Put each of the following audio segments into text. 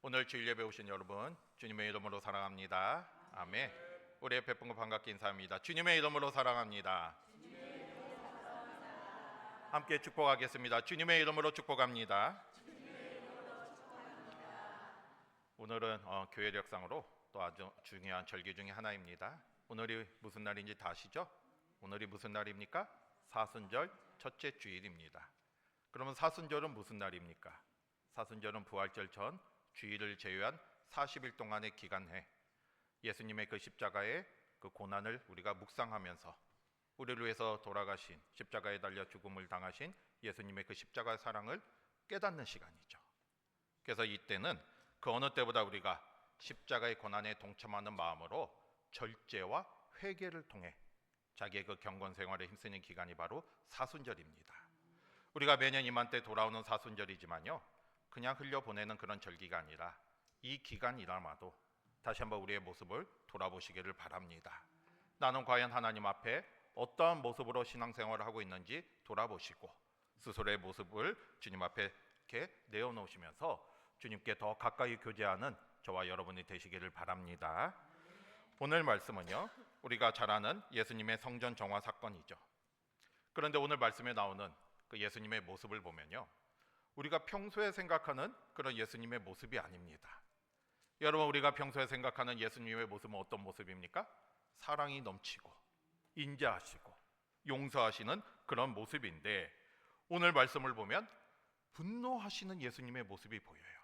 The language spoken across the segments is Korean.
오늘 주일 예배 오신 여러분 주님의 이름으로 사랑합니다. 아멘. 우리 옆에 분과 반갑게 인사합니다. 주님의 이름으로 사랑합니다. 함께 축복하겠습니다. 주님의 이름으로 축복합니다. 오늘은 교회력상으로 또 아주 중요한 절기 중에 하나입니다. 오늘이 무슨 날인지 다 아시죠? 오늘이 무슨 날입니까? 사순절 첫째 주일입니다. 그러면 사순절은 무슨 날입니까? 사순절은 부활절 전 주일을 제외한 40일 동안의 기간에 예수님의 그 십자가의 그 고난을 우리가 묵상하면서 우리를 위해서 돌아가신 십자가에 달려 죽음을 당하신 예수님의 그 십자가의 사랑을 깨닫는 시간이죠. 그래서 이때는 그 어느 때보다 우리가 십자가의 고난에 동참하는 마음으로 절제와 회개를 통해 자기의 그 경건 생활에 힘쓰는 기간이 바로 사순절입니다. 우리가 매년 이맘때 돌아오는 사순절이지만요, 그냥 흘려보내는 그런 절기가 아니라 이 기간이라마도 다시 한번 우리의 모습을 돌아보시기를 바랍니다. 나는 과연 하나님 앞에 어떠한 모습으로 신앙생활을 하고 있는지 돌아보시고 스스로의 모습을 주님 앞에 이렇게 내어놓으시면서 주님께 더 가까이 교제하는 저와 여러분이 되시기를 바랍니다. 오늘 말씀은요, 우리가 잘 아는 예수님의 성전 정화 사건이죠. 그런데 오늘 말씀에 나오는 그 예수님의 모습을 보면요, 우리가 평소에 생각하는 그런 예수님의 모습이 아닙니다. 여러분, 우리가 평소에 생각하는 예수님의 모습은 어떤 모습입니까? 사랑이 넘치고 인자하시고 용서하시는 그런 모습인데, 오늘 말씀을 보면 분노하시는 예수님의 모습이 보여요.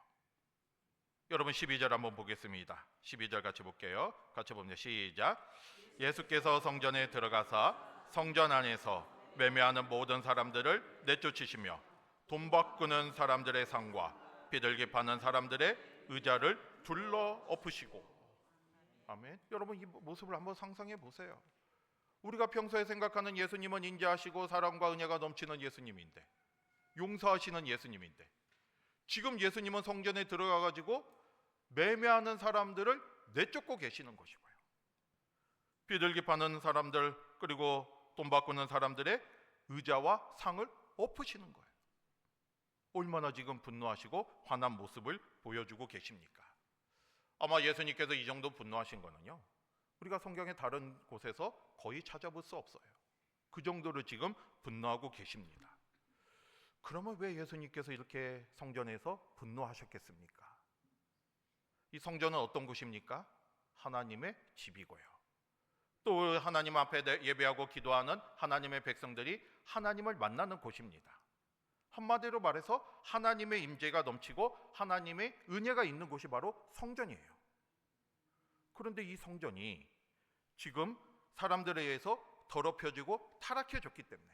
여러분, 12절 한번 보겠습니다. 12절 같이 볼게요. 같이 봅니다. 시작. 예수께서 성전에 들어가사 성전 안에서 매매하는 모든 사람들을 내쫓으시며 돈 바꾸는 사람들의 상과 비둘기 파는 사람들의 의자를 둘러 엎으시고. 아멘. 여러분, 이 모습을 한번 상상해 보세요. 우리가 평소에 생각하는 예수님은 인자하시고 사랑과 은혜가 넘치는 예수님인데, 용서하시는 예수님인데, 지금 예수님은 성전에 들어가 가지고 매매하는 사람들을 내쫓고 계시는 것이고요, 비둘기 파는 사람들 그리고 돈 바꾸는 사람들의 의자와 상을 엎으시는 거예요. 얼마나 지금 분노하시고 화난 모습을 보여주고 계십니까? 아마 예수님께서 이 정도 분노하신 거는요, 우리가 성경의 다른 곳에서 거의 찾아볼 수 없어요. 그 정도로 지금 분노하고 계십니다. 그러면 왜 예수님께서 이렇게 성전에서 분노하셨겠습니까? 이 성전은 어떤 곳입니까? 하나님의 집이고요, 또 하나님 앞에 예배하고 기도하는 하나님의 백성들이 하나님을 만나는 곳입니다. 한마디로 말해서 하나님의 임재가 넘치고 하나님의 은혜가 있는 곳이 바로 성전이에요. 그런데 이 성전이 지금 사람들에 의해서 더럽혀지고 타락해졌기 때문에,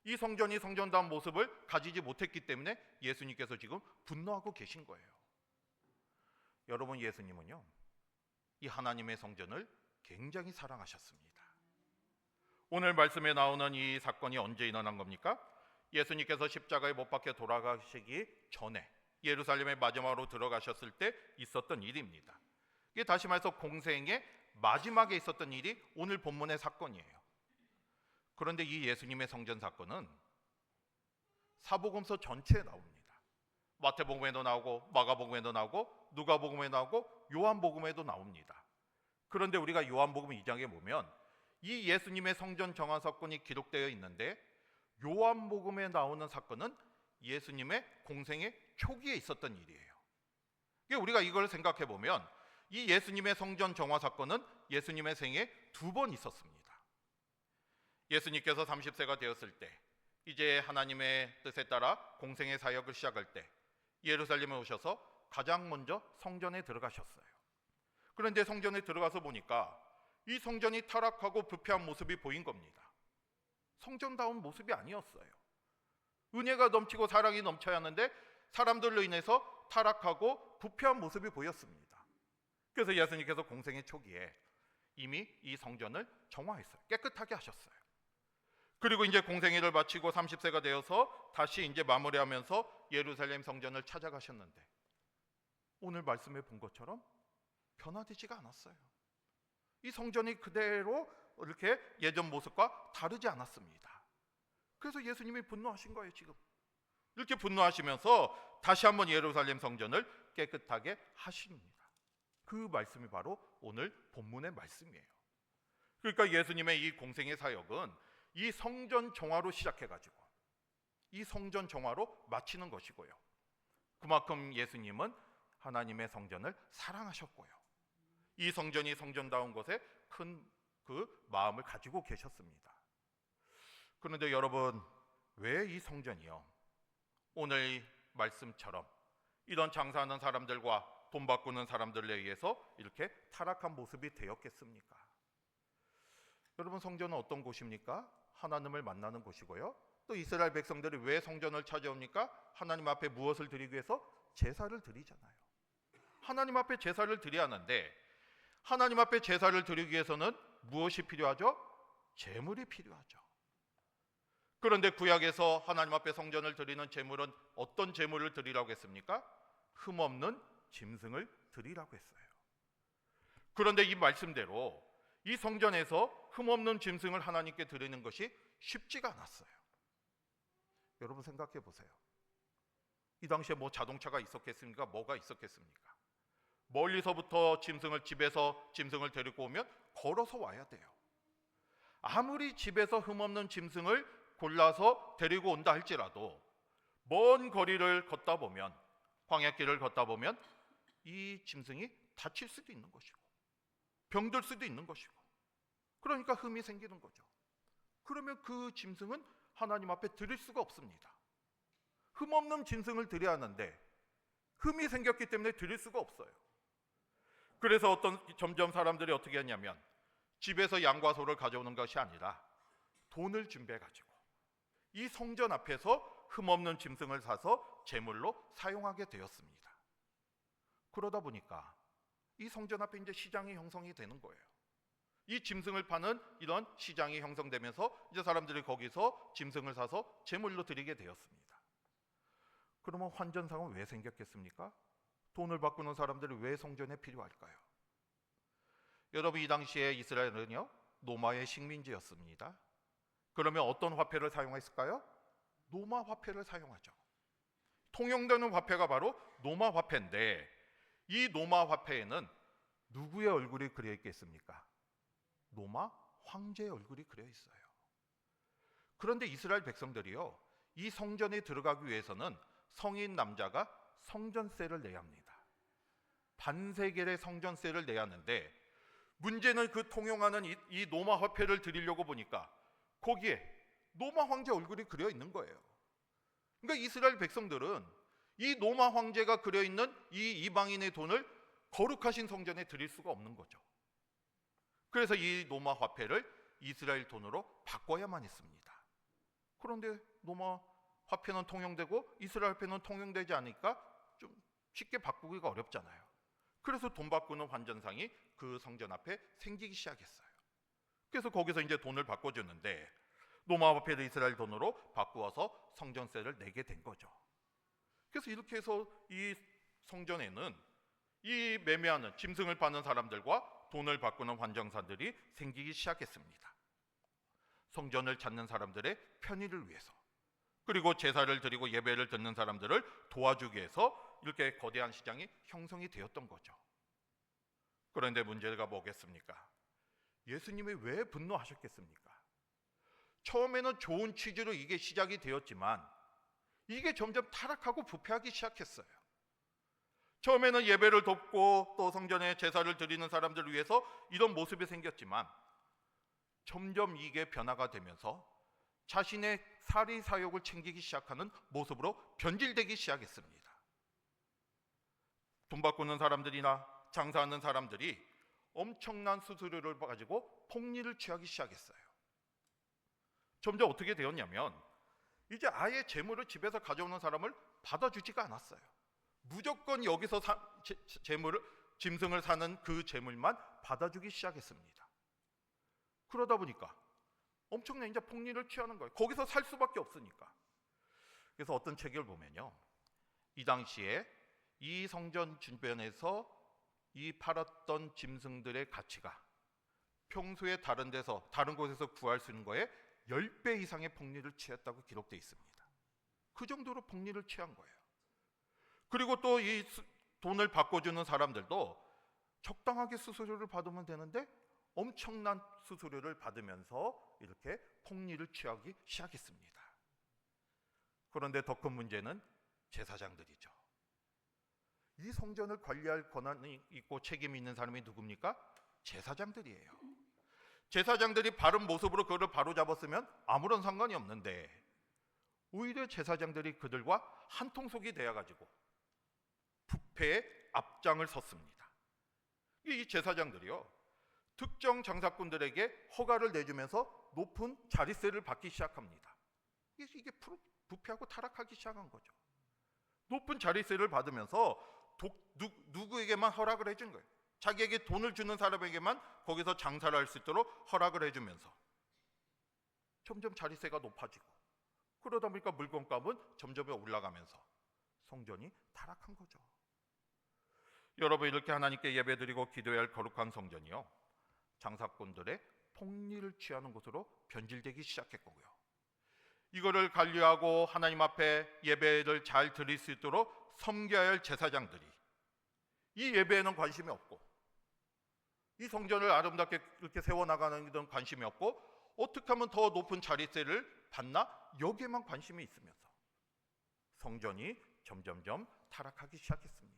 이 성전이 성전다운 모습을 가지지 못했기 때문에 예수님께서 지금 분노하고 계신 거예요. 여러분, 예수님은요, 이 하나님의 성전을 굉장히 사랑하셨습니다. 오늘 말씀에 나오는 이 사건이 언제 일어난 겁니까? 예수님께서 십자가에 못 박혀 돌아가시기 전에 예루살렘에 마지막으로 들어가셨을 때 있었던 일입니다. 이게 다시 말해서 공생의 마지막에 있었던 일이 오늘 본문의 사건이에요. 그런데 이 예수님의 성전 사건은 사복음서 전체에 나옵니다. 마태복음에도 나오고 마가복음에도 나오고 누가복음에 나오고 요한복음에도 나옵니다. 그런데 우리가 요한복음 2장에 보면 이 예수님의 성전 정화 사건이 기록되어 있는데, 요한복음에 나오는 사건은 예수님의 공생의 초기에 있었던 일이에요. 우리가 이걸 생각해 보면 이 예수님의 성전 정화 사건은 예수님의 생에 2번 있었습니다. 예수님께서 30세가 되었을 때, 이제 하나님의 뜻에 따라 공생의 사역을 시작할 때 예루살렘에 오셔서 가장 먼저 성전에 들어가셨어요. 그런데 성전에 들어가서 보니까 이 성전이 타락하고 부패한 모습이 보인 겁니다. 성전다운 모습이 아니었어요. 은혜가 넘치고 사랑이 넘쳐야 하는데 사람들로 인해서 타락하고 부패한 모습이 보였습니다. 그래서 예수님께서 공생의 초기에 이미 이 성전을 정화했어요. 깨끗하게 하셨어요. 그리고 이제 공생애를 마치고 30세가 되어서 다시 이제 마무리하면서 예루살렘 성전을 찾아가셨는데, 오늘 말씀에 본 것처럼 변화되지가 않았어요. 이 성전이 그대로 이렇게 예전 모습과 다르지 않았습니다. 그래서 예수님이 분노하신 거예요. 지금 이렇게 분노하시면서 다시 한번 예루살렘 성전을 깨끗하게 하십니다. 그 말씀이 바로 오늘 본문의 말씀이에요. 그러니까 예수님의 이 공생의 사역은 이 성전 정화로 시작해가지고 이 성전 정화로 마치는 것이고요. 그만큼 예수님은 하나님의 성전을 사랑하셨고요. 이 성전이 성전다운 것에 큰 그 마음을 가지고 계셨습니다. 그런데 여러분, 왜 이 성전이요? 오늘 말씀처럼 이런 장사하는 사람들과 돈 바꾸는 사람들에 의해서 이렇게 타락한 모습이 되었겠습니까? 여러분, 성전은 어떤 곳입니까? 하나님을 만나는 곳이고요. 또 이스라엘 백성들이 왜 성전을 찾아옵니까? 하나님 앞에 무엇을 드리기 위해서? 제사를 드리잖아요. 하나님 앞에 제사를 드려야 하는데 하나님 앞에 제사를 드리기 위해서는 무엇이 필요하죠? 제물이 필요하죠. 그런데 구약에서 하나님 앞에 성전을 드리는 제물은 어떤 제물을 드리라고 했습니까? 흠없는 짐승을 드리라고 했어요. 그런데 이 말씀대로 이 성전에서 흠없는 짐승을 하나님께 드리는 것이 쉽지가 않았어요. 여러분 생각해 보세요. 이 당시에 뭐 자동차가 있었겠습니까? 뭐가 있었겠습니까? 멀리서부터 집에서 짐승을 데리고 오면 걸어서 와야 돼요. 아무리 집에서 흠없는 짐승을 골라서 데리고 온다 할지라도 먼 거리를 걷다 보면, 광야길을 걷다 보면 이 짐승이 다칠 수도 있는 것이고 병들 수도 있는 것이고, 그러니까 흠이 생기는 거죠. 그러면 그 짐승은 하나님 앞에 드릴 수가 없습니다. 흠없는 짐승을 드려야 하는데 흠이 생겼기 때문에 드릴 수가 없어요. 그래서 점점 사람들이 어떻게 했냐면 집에서 양과 소를 가져오는 것이 아니라 돈을 준비해가지고 이 성전 앞에서 흠없는 짐승을 사서 제물로 사용하게 되었습니다. 그러다 보니까 이 성전 앞에 이제 시장이 형성이 되는 거예요. 이 짐승을 파는 이런 시장이 형성되면서 이제 사람들이 거기서 짐승을 사서 제물로 드리게 되었습니다. 그러면 환전상은 왜 생겼겠습니까? 돈을 바꾸는 사람들이 왜 성전에 필요할까요? 여러분, 이 당시에 이스라엘은요 로마의 식민지였습니다. 그러면 어떤 화폐를 사용했을까요? 로마 화폐를 사용하죠. 통용되는 화폐가 바로 로마 화폐인데 이 로마 화폐에는 누구의 얼굴이 그려 있겠습니까? 로마 황제의 얼굴이 그려 있어요. 그런데 이스라엘 백성들이요 이 성전에 들어가기 위해서는 성인 남자가 성전세를 내야 합니다. 반세겔의 성전세를 내야 하는데 문제는 그 통용하는 이 로마 화폐를 드리려고 보니까 거기에 로마 황제 얼굴이 그려 있는 거예요. 그러니까 이스라엘 백성들은 이 로마 황제가 그려 있는 이 이방인의 돈을 거룩하신 성전에 드릴 수가 없는 거죠. 그래서 이 로마 화폐를 이스라엘 돈으로 바꿔야만 했습니다. 그런데 로마 화폐는 통용되고 이스라엘 화폐는 통용되지 않으니까 좀 쉽게 바꾸기가 어렵잖아요. 그래서 돈 바꾸는 환전상이 그 성전 앞에 생기기 시작했어요. 그래서 거기서 이제 돈을 바꿔주는데 로마 화폐를 이스라엘 돈으로 바꾸어서 성전세를 내게 된 거죠. 그래서 이렇게 해서 이 성전에는 이 매매하는 짐승을 파는 사람들과 돈을 바꾸는 환전사들이 생기기 시작했습니다. 성전을 찾는 사람들의 편의를 위해서, 그리고 제사를 드리고 예배를 듣는 사람들을 도와주기 위해서 이렇게 거대한 시장이 형성이 되었던 거죠. 그런데 문제가 뭐겠습니까? 예수님이 왜 분노하셨겠습니까? 처음에는 좋은 취지로 이게 시작이 되었지만 이게 점점 타락하고 부패하기 시작했어요. 처음에는 예배를 돕고 또 성전에 제사를 드리는 사람들을 위해서 이런 모습이 생겼지만 점점 이게 변화가 되면서 자신의 사리 사욕을 챙기기 시작하는 모습으로 변질되기 시작했습니다. 돈 바꾸는 사람들이나 장사하는 사람들이 엄청난 수수료를 가지고 폭리를 취하기 시작했어요. 점점 어떻게 되었냐면 이제 아예 재물을 집에서 가져오는 사람을 받아주지가 않았어요. 무조건 여기서 짐승을 사는 그 재물만 받아주기 시작했습니다. 그러다 보니까 엄청난 이제 폭리를 취하는 거예요. 거기서 살 수밖에 없으니까. 그래서 어떤 책을 보면요, 이 당시에 이 성전 주변에서 이 팔았던 짐승들의 가치가 평소에 다른 곳에서 구할 수 있는 거에 10배 이상의 폭리를 취했다고 기록되어 있습니다. 그 정도로 폭리를 취한 거예요. 그리고 또 이 돈을 바꿔주는 사람들도 적당하게 수수료를 받으면 되는데 엄청난 수수료를 받으면서 이렇게 폭리를 취하기 시작했습니다. 그런데 더 큰 문제는 제사장들이죠. 이 성전을 관리할 권한이 있고 책임이 있는 사람이 누굽니까? 제사장들이에요. 제사장들이 바른 모습으로 그를 바로잡았으면 아무런 상관이 없는데 오히려 제사장들이 그들과 한통속이 되어가지고 부패의 앞장을 섰습니다. 이 제사장들이요, 특정 장사꾼들에게 허가를 내주면서 높은 자릿세를 받기 시작합니다. 이게 부패하고 타락하기 시작한 거죠. 높은 자릿세를 받으면서 누구에게만 허락을 해준 거예요. 자기에게 돈을 주는 사람에게만 거기서 장사를 할 수 있도록 허락을 해주면서 점점 자릿세가 높아지고, 그러다 보니까 물건값은 점점 올라가면서 성전이 타락한 거죠. 여러분, 이렇게 하나님께 예배드리고 기도해야 할 거룩한 성전이요, 장사꾼들의 폭리를 취하는 곳으로 변질되기 시작했고요. 이거를 관리하고 하나님 앞에 예배를 잘 드릴 수 있도록 섬겨야 할 제사장들이 이 예배에는 관심이 없고, 이 성전을 아름답게 이렇게 세워나가는 데는 관심이 없고, 어떻게 하면 더 높은 자릿세를 받나, 여기에만 관심이 있으면서 성전이 점점점 타락하기 시작했습니다.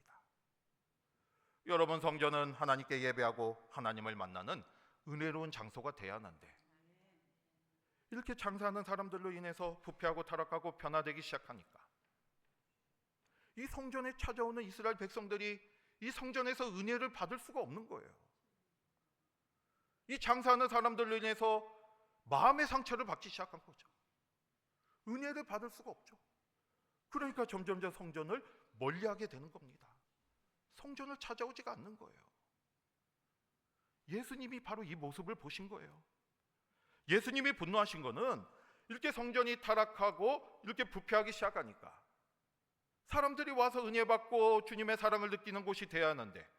여러분, 성전은 하나님께 예배하고 하나님을 만나는 은혜로운 장소가 돼야 하는데, 이렇게 장사하는 사람들로 인해서 부패하고 타락하고 변화되기 시작하니까 이 성전에 찾아오는 이스라엘 백성들이 이 성전에서 은혜를 받을 수가 없는 거예요. 이 장사하는 사람들로 인해서 마음의 상처를 받기 시작한 거죠. 은혜를 받을 수가 없죠. 그러니까 점점 성전을 멀리하게 되는 겁니다. 성전을 찾아오지가 않는 거예요. 예수님이 바로 이 모습을 보신 거예요. 예수님이 분노하신 거는 이렇게 성전이 타락하고 이렇게 부패하기 시작하니까 사람들이 와서 은혜 받고 주님의 사랑을 느끼는 곳이 돼야 하는데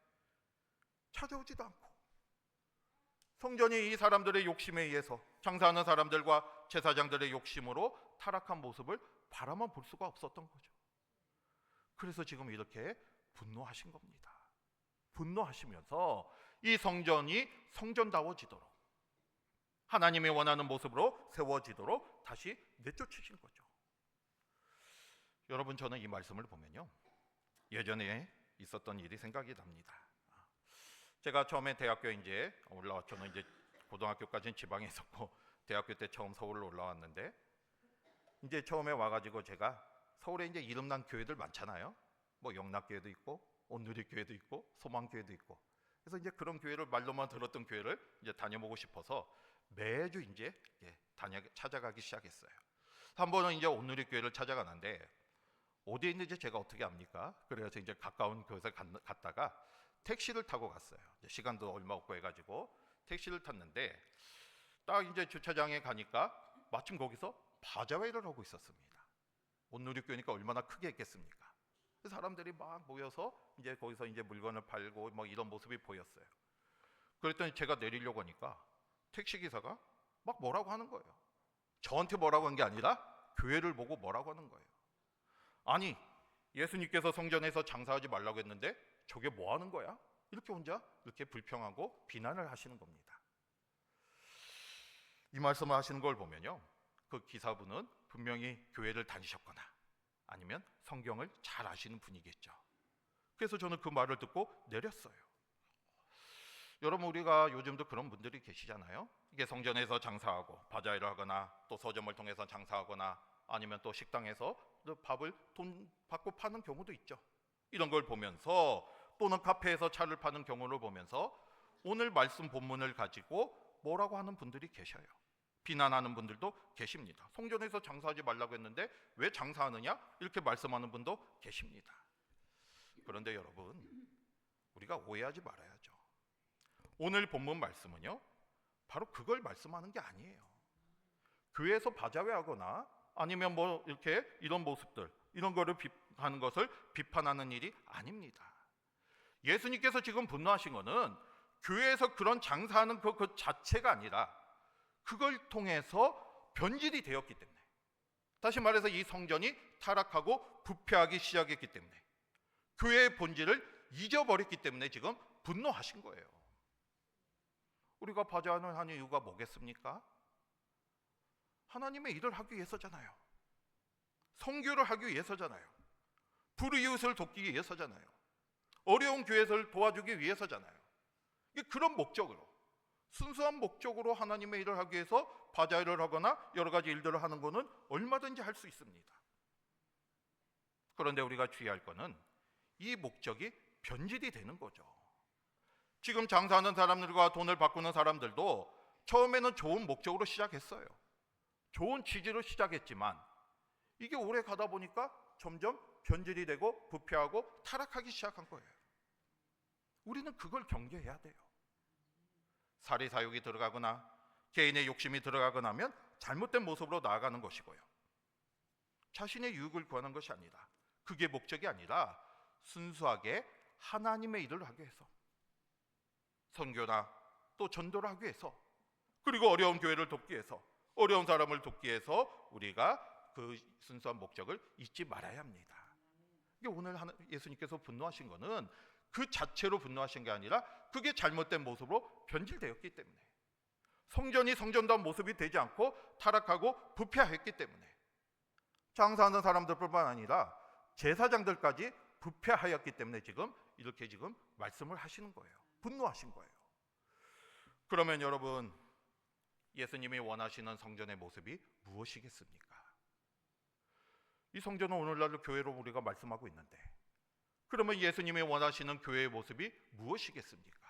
찾아오지도 않고, 성전이 이 사람들의 욕심에 의해서, 장사하는 사람들과 제사장들의 욕심으로 타락한 모습을 바라만 볼 수가 없었던 거죠. 그래서 지금 이렇게 분노하신 겁니다. 분노하시면서 이 성전이 성전다워지도록, 하나님이 원하는 모습으로 세워지도록 다시 내쫓으신 거죠. 여러분, 저는 이 말씀을 보면요, 예전에 있었던 일이 생각이 납니다. 제가 처음에 대학교에 이제 저는 이제 고등학교까지는 지방에 있었고 대학교 때 처음 서울로 올라왔는데, 이제 처음에 와가지고 제가 서울에 이제 이름난 교회들 많잖아요. 뭐 영락교회도 있고 온누리교회도 있고 소망교회도 있고, 그래서 이제 그런 교회를, 말로만 들었던 교회를 이제 다녀보고 싶어서 매주 이제 찾아가기 시작했어요. 한 번은 이제 온누리교회를 찾아가는데 어디에 있는지 제가 어떻게 압니까? 그래서 이제 가까운 곳에 갔다가 택시를 타고 갔어요. 시간도 얼마 없고 해가지고 택시를 탔는데 딱 이제 주차장에 가니까 마침 거기서 바자회를 하고 있었습니다. 온누리교회니까 얼마나 크게 했겠습니까? 사람들이 막 모여서 이제 거기서 이제 물건을 팔고 뭐 이런 모습이 보였어요. 그랬더니 제가 내리려고 하니까 택시 기사가 막 뭐라고 하는 거예요. 저한테 뭐라고 한 게 아니라 교회를 보고 뭐라고 하는 거예요. 아니, 예수님께서 성전에서 장사하지 말라고 했는데 저게 뭐 하는 거야? 이렇게 혼자 이렇게 불평하고 비난을 하시는 겁니다. 이 말씀을 하시는 걸 보면요, 그 기사분은 분명히 교회를 다니셨거나 아니면 성경을 잘 아시는 분이겠죠. 그래서 저는 그 말을 듣고 내렸어요. 여러분, 우리가 요즘도 그런 분들이 계시잖아요. 이게 성전에서 장사하고 바자회를 하거나 또 서점을 통해서 장사하거나 아니면 또 식당에서 밥을 돈 받고 파는 경우도 있죠. 이런 걸 보면서, 또는 카페에서 차를 파는 경우를 보면서 오늘 말씀 본문을 가지고 뭐라고 하는 분들이 계셔요. 비난하는 분들도 계십니다. 성전에서 장사하지 말라고 했는데 왜 장사하느냐? 이렇게 말씀하는 분도 계십니다. 그런데 여러분, 우리가 오해하지 말아야죠. 오늘 본문 말씀은요, 바로 그걸 말씀하는 게 아니에요. 교회에서 바자회하거나 아니면 뭐 이렇게 이런 모습들, 이런 거를 하는 것을 비판하는 일이 아닙니다. 예수님께서 지금 분노하신 거는 교회에서 그런 장사하는 그 자체가 아니라 그걸 통해서 변질이 되었기 때문에, 다시 말해서 이 성전이 타락하고 부패하기 시작했기 때문에 교회의 본질을 잊어버렸기 때문에 지금 분노하신 거예요. 우리가 바자회를 하는 이유가 뭐겠습니까? 하나님의 일을 하기 위해서잖아요. 선교를 하기 위해서잖아요. 불이웃을 돕기 위해서잖아요. 어려운 교회를 도와주기 위해서잖아요. 그런 목적으로, 순수한 목적으로 하나님의 일을 하기 위해서 바자회를 하거나 여러 가지 일들을 하는 것은 얼마든지 할 수 있습니다. 그런데 우리가 주의할 것은 이 목적이 변질이 되는 거죠. 지금 장사하는 사람들과 돈을 바꾸는 사람들도 처음에는 좋은 목적으로 시작했어요. 좋은 취지로 시작했지만 이게 오래 가다 보니까 점점 변질이 되고 부패하고 타락하기 시작한 거예요. 우리는 그걸 경계해야 돼요. 사리사욕이 들어가거나 개인의 욕심이 들어가거나 하면 잘못된 모습으로 나아가는 것이고요. 자신의 유익을 구하는 것이 아니다. 그게 목적이 아니라 순수하게 하나님의 일을 하기 위해서, 선교나 또 전도를 하기 위해서, 그리고 어려운 교회를 돕기 위해서, 어려운 사람을 돕기 위해서 우리가 그 순수한 목적을 잊지 말아야 합니다. 이게 오늘 예수님께서 분노하신 것은 그 자체로 분노하신 게 아니라 그게 잘못된 모습으로 변질되었기 때문에, 성전이 성전다운 모습이 되지 않고 타락하고 부패했기 때문에, 장사하는 사람들뿐만 아니라 제사장들까지 부패하였기 때문에 지금 이렇게 지금 말씀을 하시는 거예요. 분노하신 거예요. 그러면 여러분, 예수님이 원하시는 성전의 모습이 무엇이겠습니까? 이 성전은 오늘날로 교회로 우리가 말씀하고 있는데, 그러면 예수님이 원하시는 교회의 모습이 무엇이겠습니까?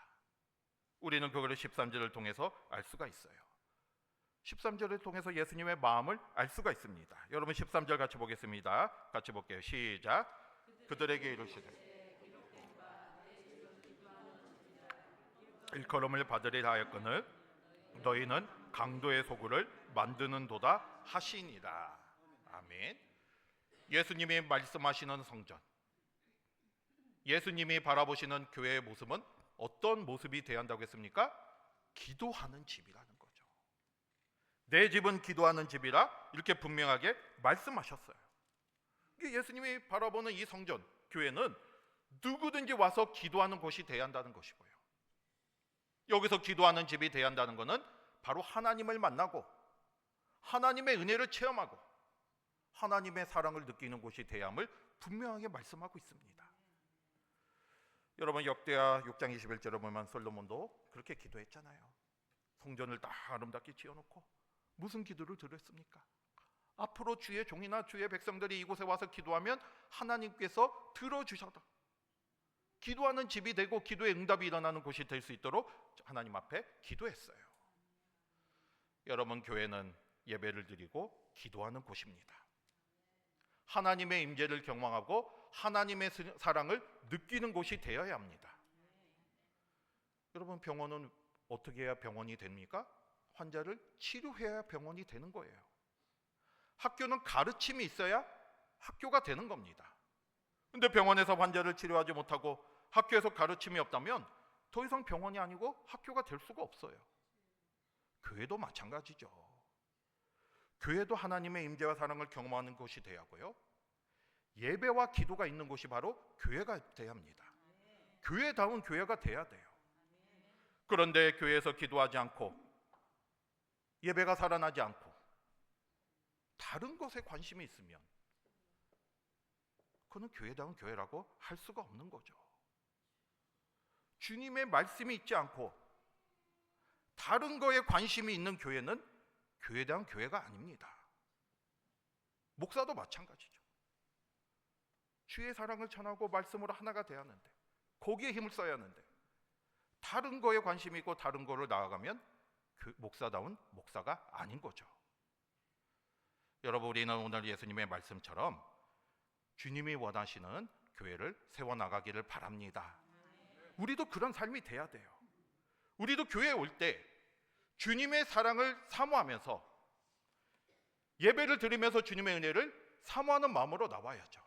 우리는 그거를 13절을 통해서 알 수가 있어요. 13절을 통해서 예수님의 마음을 알 수가 있습니다. 여러분 13절 같이 보겠습니다. 같이 볼게요. 시작. 그들에게 이르시되 일컬음을 받으리라 하였거늘 너희는 강도의 소굴을 만드는도다 하시니라. 아멘. 예수님이 말씀하시는 성전, 예수님이 바라보시는 교회의 모습은 어떤 모습이 되어야 한다고 했습니까? 기도하는 집이라는 거죠. 내 집은 기도하는 집이라 이렇게 분명하게 말씀하셨어요. 예수님이 바라보는 이 성전, 교회는 누구든지 와서 기도하는 곳이 되어야 한다는 것이고요. 여기서 기도하는 집이 되어야 한다는 것은 바로 하나님을 만나고 하나님의 은혜를 체험하고 하나님의 사랑을 느끼는 곳이 되어야 함을 분명하게 말씀하고 있습니다. 여러분 역대하 6장 21절을 보면 솔로몬도 그렇게 기도했잖아요. 성전을 다 아름답게 지어놓고 무슨 기도를 드렸습니까? 앞으로 주의 종이나 주의 백성들이 이곳에 와서 기도하면 하나님께서 들어주셔서 기도하는 집이 되고 기도의 응답이 일어나는 곳이 될 수 있도록 하나님 앞에 기도했어요. 여러분 교회는 예배를 드리고 기도하는 곳입니다. 하나님의 임재를 경험하고 하나님의 사랑을 느끼는 곳이 되어야 합니다. 여러분 병원은 어떻게 해야 병원이 됩니까? 환자를 치료해야 병원이 되는 거예요. 학교는 가르침이 있어야 학교가 되는 겁니다. 근데 병원에서 환자를 치료하지 못하고 학교에서 가르침이 없다면 더 이상 병원이 아니고 학교가 될 수가 없어요. 교회도 마찬가지죠. 교회도 하나님의 임재와 사랑을 경험하는 곳이 되어야 하고요. 예배와 기도가 있는 곳이 바로 교회가 되어야 합니다. 교회다운 교회가 돼야 돼요. 그런데 교회에서 기도하지 않고 예배가 살아나지 않고 다른 것에 관심이 있으면 그건 교회다운 교회라고 할 수가 없는 거죠. 주님의 말씀이 있지 않고 다른 거에 관심이 있는 교회는 교회다운 교회가 아닙니다. 목사도 마찬가지죠. 주의 사랑을 전하고 말씀으로 하나가 돼야 하는데 거기에 힘을 써야 하는데 다른 거에 관심이 있고 다른 거를 나아가면 목사다운 목사가 아닌 거죠. 여러분 우리는 오늘 예수님의 말씀처럼 주님이 원하시는 교회를 세워나가기를 바랍니다. 우리도 그런 삶이 돼야 돼요. 우리도 교회에 올 때 주님의 사랑을 사모하면서 예배를 드리면서 주님의 은혜를 사모하는 마음으로 나와야죠.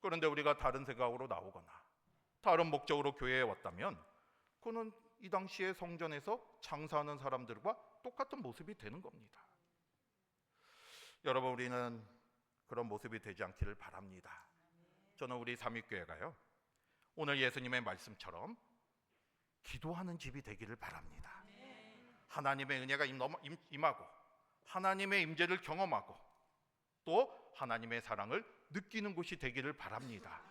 그런데 우리가 다른 생각으로 나오거나 다른 목적으로 교회에 왔다면 그는 이 당시에 성전에서 장사하는 사람들과 똑같은 모습이 되는 겁니다. 여러분 우리는 그런 모습이 되지 않기를 바랍니다. 저는 우리 삼위교회가요 오늘 예수님의 말씀처럼 기도하는 집이 되기를 바랍니다. 하나님의 은혜가 임하고 하나님의 임재를 경험하고 또 하나님의 사랑을 느끼는 곳이 되기를 바랍니다.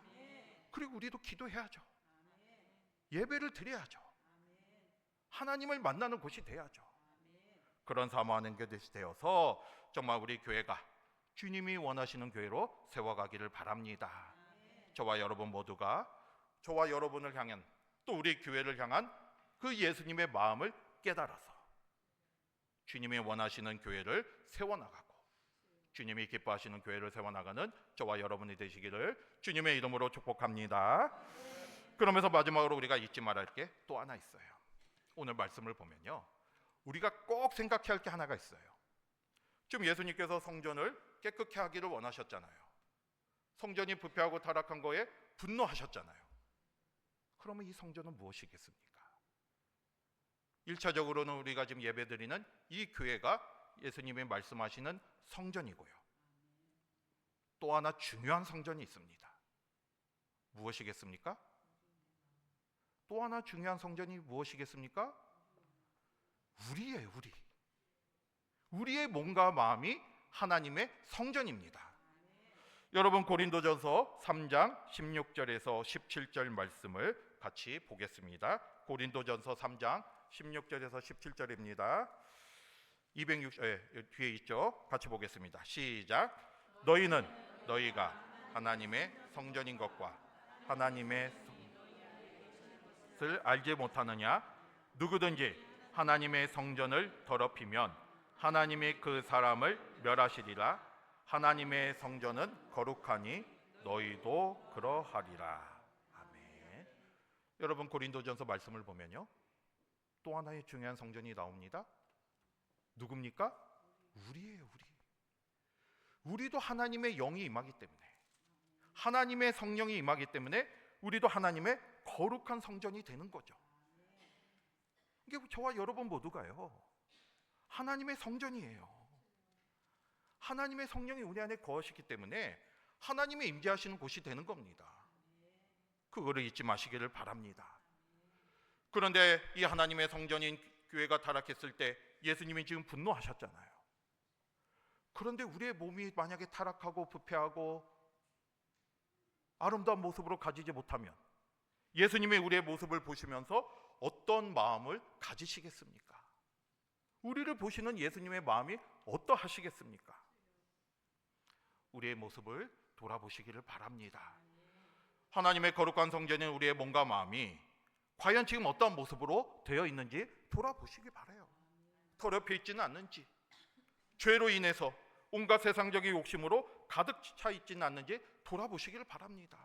그리고 우리도 기도해야죠. 예배를 드려야죠. 하나님을 만나는 곳이 돼야죠. 그런 사모하는 것이 되어서 정말 우리 교회가 주님이 원하시는 교회로 세워가기를 바랍니다. 저와 여러분 모두가 저와 여러분을 향한 또 우리 교회를 향한 그 예수님의 마음을 깨달아서 주님이 원하시는 교회를 세워나가고 주님이 기뻐하시는 교회를 세워나가는 저와 여러분이 되시기를 주님의 이름으로 축복합니다. 그러면서 마지막으로 우리가 잊지 말아야 할 게 또 하나 있어요. 오늘 말씀을 보면요, 우리가 꼭 생각해야 할 게 하나가 있어요. 지금 예수님께서 성전을 깨끗게 하기를 원하셨잖아요. 성전이 부패하고 타락한 거에 분노하셨잖아요. 그러면 이 성전은 무엇이겠습니까? 1차적으로는 우리가 지금 예배드리는 이 교회가 예수님이 말씀하시는 성전이고요. 또 하나 중요한 성전이 있습니다. 무엇이겠습니까? 또 하나 중요한 성전이 무엇이겠습니까? 우리예요, 우리. 우리의 몸과 마음이 하나님의 성전입니다. 여러분 고린도전서 3장 16절에서 17절 말씀을 같이 보겠습니다. 고린도전서 3장 16절에서 17절입니다. 260 뒤에 있죠. 같이 보겠습니다. 시작. 너희가 하나님의 성전인 것과 하나님의 것을 알지 못하느냐? 누구든지 하나님의 성전을 더럽히면 하나님이 그 사람을 멸하시리라. 하나님의 성전은 거룩하니 너희도 그러하리라. 아멘. 여러분 고린도전서 말씀을 보면요, 또 하나의 중요한 성전이 나옵니다. 누굽니까? 우리예요, 우리. 우리도 하나님의 영이 임하기 때문에, 하나님의 성령이 임하기 때문에 우리도 하나님의 거룩한 성전이 되는 거죠. 이게 저와 여러분 모두가요, 하나님의 성전이에요. 하나님의 성령이 우리 안에 거하시기 때문에 하나님의 임재하시는 곳이 되는 겁니다. 그거를 잊지 마시기를 바랍니다. 그런데 이 하나님의 성전인 교회가 타락했을 때 예수님이 지금 분노하셨잖아요. 그런데 우리의 몸이 만약에 타락하고 부패하고 아름다운 모습으로 가지지 못하면 예수님이 우리의 모습을 보시면서 어떤 마음을 가지시겠습니까? 우리를 보시는 예수님의 마음이 어떠하시겠습니까? 우리의 모습을 돌아보시기를 바랍니다. 하나님의 거룩한 성전인 우리의 몸과 마음이 과연 지금 어떤 모습으로 되어 있는지 돌아보시기 바라요. 더럽혀 있지는 않는지, 죄로 인해서 온갖 세상적인 욕심으로 가득 차 있지는 않는지 돌아보시기를 바랍니다.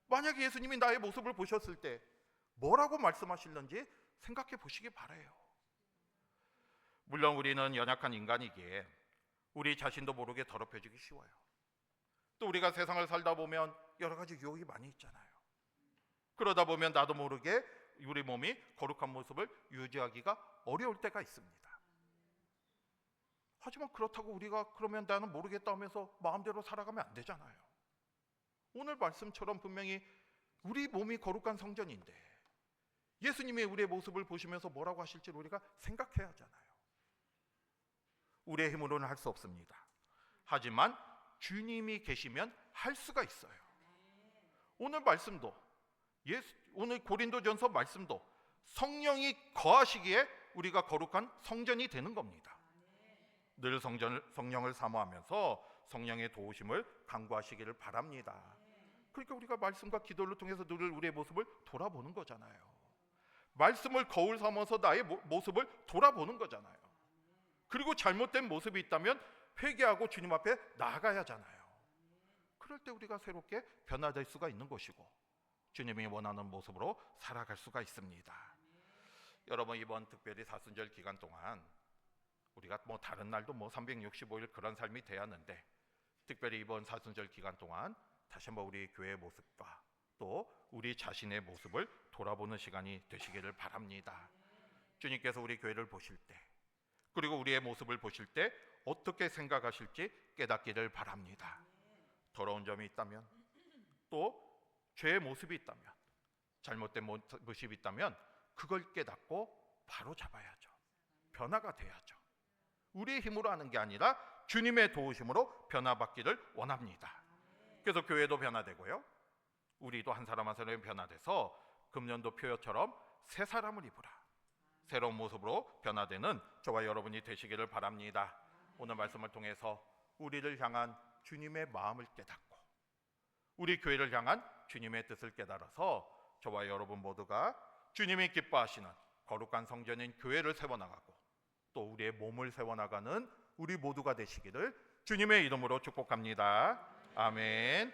만약에 예수님이 나의 모습을 보셨을 때 뭐라고 말씀하실는지 생각해 보시기 바라요. 물론 우리는 연약한 인간이기에 우리 자신도 모르게 더럽혀지기 쉬워요. 또 우리가 세상을 살다 보면 여러 가지 유혹이 많이 있잖아요. 그러다 보면 나도 모르게 우리 몸이 거룩한 모습을 유지하기가 어려울 때가 있습니다. 하지만 그렇다고 우리가 그러면 나는 모르겠다 하면서 마음대로 살아가면 안 되잖아요. 오늘 말씀처럼 분명히 우리 몸이 거룩한 성전인데 예수님이 우리의 모습을 보시면서 뭐라고 하실지 우리가 생각해야 하잖아요. 우리의 힘으로는 할 수 없습니다. 하지만 주님이 계시면 할 수가 있어요. 오늘 말씀도 오늘 고린도전서 말씀도 성령이 거하시기에 우리가 거룩한 성전이 되는 겁니다. 늘 성령을 사모하면서 성령의 도우심을 간구하시기를 바랍니다. 그러니까 우리가 말씀과 기도를 통해서 늘 우리의 모습을 돌아보는 거잖아요. 말씀을 거울 삼아서 나의 모습을 돌아보는 거잖아요. 그리고 잘못된 모습이 있다면 회개하고 주님 앞에 나아가야 하잖아요. 그럴 때 우리가 새롭게 변화될 수가 있는 것이고 주님이 원하는 모습으로 살아갈 수가 있습니다. 여러분 이번 특별히 사순절 기간 동안 우리가 다른 날도 365일 그런 삶이 돼야 하는데 특별히 이번 사순절 기간 동안 다시 한번 우리 교회의 모습과 또 우리 자신의 모습을 돌아보는 시간이 되시기를 바랍니다. 주님께서 우리 교회를 보실 때 그리고 우리의 모습을 보실 때 어떻게 생각하실지 깨닫기를 바랍니다. 더러운 점이 있다면 또 죄의 모습이 있다면 잘못된 모습이 있다면 그걸 깨닫고 바로 잡아야죠. 변화가 돼야죠. 우리의 힘으로 하는 게 아니라 주님의 도우심으로 변화받기를 원합니다. 그래서 교회도 변화되고요, 우리도 한 사람 한 사람이 변화돼서 금년도 표어처럼 새 사람을 입으라, 새로운 모습으로 변화되는 저와 여러분이 되시기를 바랍니다. 오늘 말씀을 통해서 우리를 향한 주님의 마음을 깨닫고 우리 교회를 향한 주님의 뜻을 깨달아서 저와 여러분 모두가 주님이 기뻐하시는 거룩한 성전인 교회를 세워나가고 또 우리의 몸을 세워나가는 우리 모두가 되시기를 주님의 이름으로 축복합니다. 아멘.